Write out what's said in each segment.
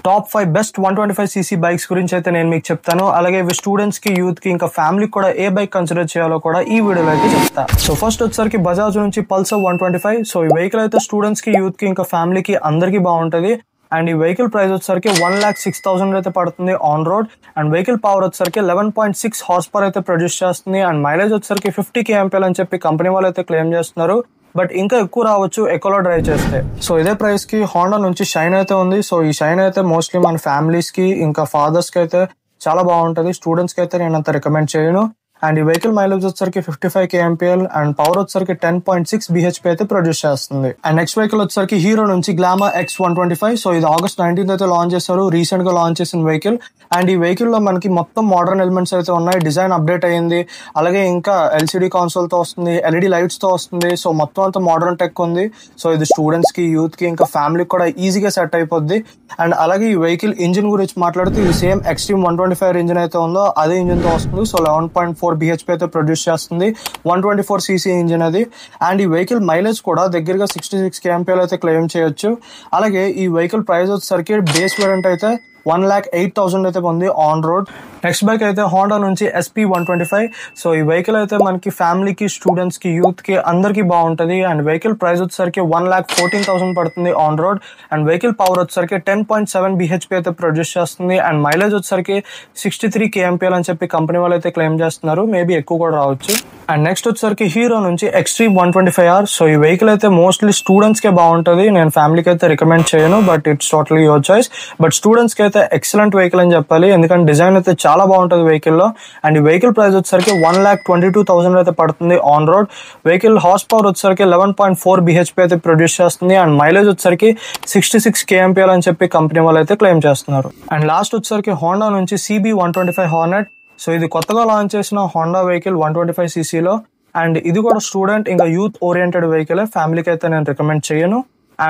Top 5 best 125cc bikes గురించి అయితే నేను మీకు చెప్తాను. అలాగే ఇవి స్టూడెంట్స్ కి, యూత్ కి, ఇంకా ఫ్యామిలీకి కూడా ఏ బైక్ కన్సిడర్ చేయాలో కూడా ఈ వీడియోలో అయితే చెప్తా. సో ఫస్ట్ వచ్చేసరికి బజాజ్ నుంచి పల్సర్ 125. సో ఈ వెహికల్ అయితే స్టూడెంట్స్ కి, యూత్ కి, ఇంకా ఫ్యామిలీకి అందరికీ బాగుంటది. అండ్ ఈ వెహికల్ ప్రైస్ వచ్చేసరికి 1,06,000 అయితే పడుతుంది on road. And vehicle power వచ్చేసరికి 11.6 హార్స్ పవర్ అయితే ప్రొడ్యూస్ చేస్తుంది. అండ్ మైలేజ్ వచ్చేసరికి 50 kmpl అని చెప్పి కంపెనీ వాళ్ళు అయితే క్లెయిమ్ చేస్తున్నారు. బట్ ఇంకా ఎక్కువ రావచ్చు ఎకోలో డ్రైవ్ చేస్తే. సో ఇదే ప్రైస్ కి హోండా నుంచి షైన్ అయితే ఉంది. సో ఈ షైన్ అయితే మోస్ట్లీ మన ఫ్యామిలీస్ కి, ఇంకా ఫాదర్స్ కి అయితే చాలా బాగుంటది. స్టూడెంట్స్ కి అయితే నేను అంత రికమెండ్ చేయను. అండ్ ఈ వెహికల్ మైలేజ్ వచ్చేసరికి 55 kmpl అండ్ పవర్ వచ్చేసరికి 10.6 bhp అయితే ప్రొడ్యూస్ చేస్తుంది. అండ్ నెక్స్ట్ వెహికల్ వచ్చేసరికి హీరో నుంచి గ్లామర్ X125. సో ఇది August 19th అయితే లాంచ్ చేశారు. రీసెంట్ గా లాంచ్ చేసిన వెహికల్. అండ్ ఈ వెహికల్ లో మనకి మొత్తం మోడర్న్ ఎలిమెంట్స్ అయితే ఉన్నాయి. డిజైన్ అప్డేట్ అయ్యింది. అలాగే ఇంకా LCD కన్సోల్ తో వస్తుంది, LED లైట్స్ తో వస్తుంది. సో మొత్తం అంతా మోడర్న్ టెక్ ఉంది. సో ఇది స్టూడెంట్స్ కి, యూత్ కి, ఇంకా ఫ్యామిలీకి కూడా ఈజీగా సెట్ అయిపోద్ది. అండ్ అలాగే ఈ వెహికల్ ఇంజిన్ గురించి మాట్లాడితే ఇది సేమ్ Xtreme 125 ఇంజిన్ అయితే ఉందో అదే ఇంజిన్ తో వస్తుంది. సో 11.4 bhp అయితే ప్రొడ్యూస్ చేస్తుంది. 124cc ఇంజిన్ అది. అండ్ ఈ వెహికల్ మైలేజ్ కూడా దగ్గరగా 66 kmpl అయితే క్లెయిమ్ చేయొచ్చు. అలాగే ఈ వెహికల్ ప్రైస్ వచ్చేసరికి బేస్ వేరియంట్ అయితే 1,08,000 అయితే ఉంది ఆన్ రోడ్. నెక్స్ట్ బైక్ అయితే హోండా నుంచి SP125. సో ఈ వెహికల్ అయితే మనకి ఫ్యామిలీకి, స్టూడెంట్స్ కి, యూత్ కి అందరికి బాగుంటది. అండ్ వెహికల్ ప్రైస్ వచ్చేసరికి 1,14,000 పడుతుంది on road. And vehicle power వచ్చేసరికి 10.7 bhp అయితే ప్రొడ్యూస్ చేస్తుంది. అండ్ మైలేజ్ వచ్చేసరికి 63 kmpl అని చెప్పి కంపెనీ వాళ్ళు అయితే క్లెయిమ్ చేస్తున్నారు. మేబీ ఎక్కువ కూడా రావచ్చు. అండ్ నెక్స్ట్ వచ్చేసరికి హీరో నుంచి Xtreme 125R. సో ఈ వెహికల్ అయితే మోస్ట్లీ స్టూడెంట్స్ కే బాగుంటది. నేను ఫ్యామిలీకి అయితే రికమెండ్ చేయను, but it's totally your choice. But students కి అయితే ఎక్సలెంట్ వెహికల్ అని చెప్పాలి, ఎందుకంటే డిజైన్ అయితే చాలా బాగుంటది వెహికల్ లో. అండ్ ఈ వెహికల్ ప్రైస్ వచ్చేసరికి 1,22,000 అయితే పడుతుంది on road. Vehicle horse power వచ్చేసరికి 11.4 bhp అయితే ప్రొడ్యూస్ చేస్తుంది. అండ్ మైలేజ్ వచ్చేసరికి 66 kmpl అని చెప్పి కంపెనీ వాళ్ళు అయితే క్లెయిమ్ చేస్తున్నారు. అండ్ లాస్ట్ వచ్చేసరికి హోండా నుంచి CB125 హార్నెట్. సో ఇది కొత్తగా లాంచ్ చేసిన హోండా వెహికల్ 125cc లో. అండ్ ఇది కూడా స్టూడెంట్ ఇంకా యూత్ ఓరియంటెడ్ వెహికల్. ఫ్యామిలీకి అయితే నేను రికమెండ్ చేయను.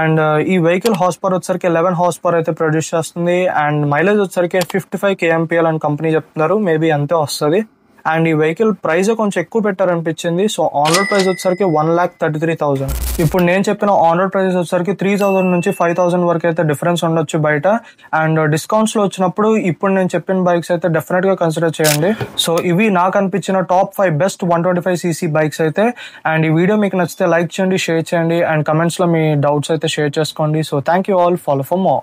అండ్ ఈ వెహికల్ హార్స్ పవర్ వచ్చేసరికి 11 హార్స్ పవర్ అయితే ప్రొడ్యూస్ చేస్తుంది. అండ్ మైలేజ్ వచ్చేసరికి 55 kmpl అని కంపెనీ చెప్తున్నారు. మేబీ అంతే వస్తుంది. అండ్ ఈ వెహికల్ ప్రైస్ కొంచెం ఎక్కువ పెట్టారనిపించింది. సో ఆన్ రోడ్ ప్రైస్ వచ్చేసరికి 1,33,000. ఇప్పుడు నేను చెప్పిన ఆన్ రోడ్ ప్రైస్ వచ్చేసరికి 3,000 నుంచి 5,000 వరకు అయితే డిఫరెన్స్ ఉండొచ్చు బయట. అండ్ డిస్కౌంట్స్ లో వచ్చినప్పుడు ఇప్పుడు నేను చెప్పిన బైక్స్ అయితే డెఫినెట్ గా కన్సిడర్ చేయండి. సో ఇవి నాకు అనిపించిన టాప్ 5 బెస్ట్ 125cc బైక్స్ అయితే. అండ్ ఈ వీడియో మీకు నచ్చితే లైక్ చేయండి, షేర్ చేయండి, అండ్ కమెంట్స్ లో మీ డౌట్స్ అయితే షేర్ చేసుకోండి. So thank you all. Follow for more.